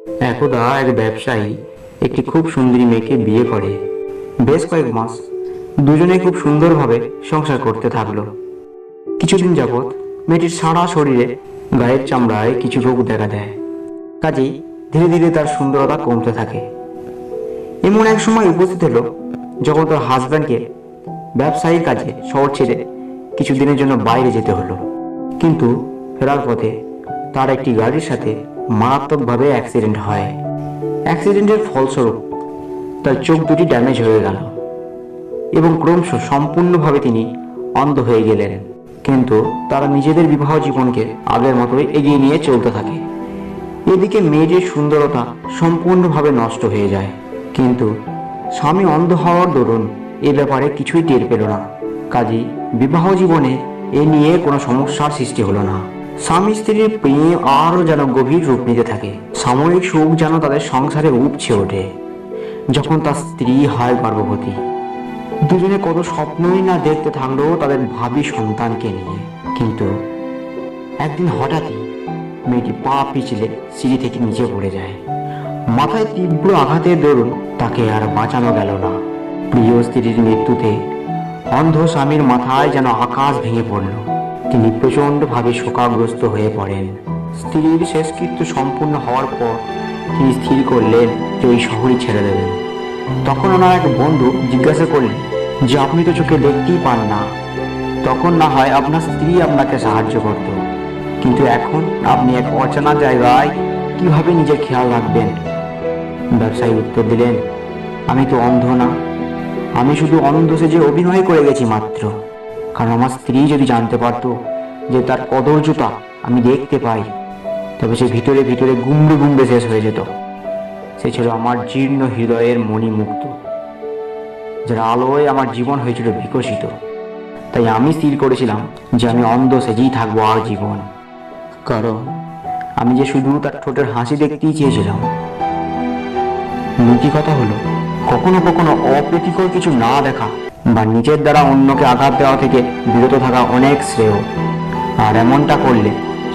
একদা এক ব্যবসায়ী একটি খুব সুন্দরী মেয়েকে বিয়ে করে। বেশ কয়েক মাস দুজনে খুব সুন্দরভাবে সংসার করতে থাকলো। কিছুদিন যাবৎ মেয়েটির সারা শরীরে গায়ের চামড়ায় কিছু রোগ দেখা দেয়। কাজেই ধীরে ধীরে তার সুন্দরতা কমতে থাকে। এমন এক সময় উপস্থিত হলো যখন তার হাজব্যান্ডকে ব্যবসায়িক কাজে শহর ছেড়ে কিছুদিনের জন্য বাইরে যেতে হলো। কিন্তু ফেরার পথে তার একটি গাড়ির সাথে মারাত্মকভাবে অ্যাক্সিডেন্ট হয়। অ্যাক্সিডেন্টের ফলস্বরূপ তার চোখ দুটি ড্যামেজ হয়ে গেল এবং ক্রমশ সম্পূর্ণভাবে তিনি অন্ধ হয়ে গেলেন। কিন্তু তারা নিজেদের বিবাহ জীবনকে আগের মতোই এগিয়ে নিয়ে চলতে থাকে। এদিকে মেয়েটির সুন্দরতা সম্পূর্ণভাবে নষ্ট হয়ে যায়। কিন্তু স্বামী অন্ধ হওয়ার দরুন এ ব্যাপারে কিছুই টের পেল না। কাজেই বিবাহ জীবনে এ নিয়ে কোনো সমস্যার সৃষ্টি হলো না। স্বামী স্ত্রীর প্রেম আরও যেন গভীর রূপ নিতে থাকে। সাময়িক সুখ যেন তাদের সংসারে উপচে ওঠে যখন তার স্ত্রী হয় গর্ভবতী। দুজনে কত স্বপ্নই না দেখতে থাকলো তাদের ভাবী সন্তানকে নিয়ে। কিন্তু একদিন হঠাৎই মেয়েটি পা পিছলে সিঁড়ি থেকে নিচে পড়ে যায়। মাথায় তীব্র আঘাতের দরুন তাকে আর বাঁচানো গেল না। প্রিয় স্ত্রীর মৃত্যুতে অন্ধ স্বামীর মাথায় যেন আকাশ ভেঙে পড়ল। তিনি প্রচণ্ডভাবে শোকাগ্রস্ত হয়ে পড়েন। স্ত্রীর শেষকৃত্য সম্পূর্ণ হওয়ার পর তিনি স্থির করলেন যে ওই শহরই ছেড়ে দেবেন। তখন ওনার এক বন্ধু জিজ্ঞাসা করলেন যে আপনি তো চোখে দেখতেই পান না, তখন না হয় আপনার স্ত্রী আপনাকে সাহায্য করত, কিন্তু এখন আপনি এক অচেনা জায়গায় কিভাবে নিজের খেয়াল রাখবেন? ব্যবসায়ী উত্তর দিলেন, আমি তো অন্ধ না, আমি শুধু অন্ধ সেজে অভিনয় করে গেছি মাত্র। কারণ আমার স্ত্রী যদি জানতে পারতো যে তার কদর্যতা আমি দেখতে পাই, তবে সে ভিতরে ভিতরে গুমড়ে গুমড়ে শেষ হয়ে যেত। সে ছিল আমার জীর্ণ হৃদয়ের মণিমুক্ত, যার আলোয় আমার জীবন হয়েছিল বিকশিত। তাই আমি স্থির করেছিলাম যে আমি অন্ধ সেজেই থাকবো আর জীবন। কারণ আমি যে শুধু তার ঠোঁটের হাসি দেখতেই চেয়েছিলাম। নীতি কথা হলো, কখনো কখনো অপ্রীতিকর কিছু না দেখা বা নিজের দ্বারা অন্যকে আঘাত দেওয়া থেকে বিরত থাকা অনেক শ্রেয়। আর এমনটা করলে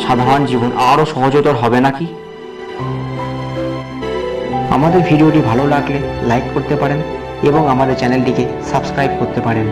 সাধারণ জীবন আরো সহজতর হবে নাকি? আমাদের ভিডিওটি ভালো লাগলে লাইক করতে পারেন এবং আমাদের চ্যানেলটিকে সাবস্ক্রাইব করতে পারেন।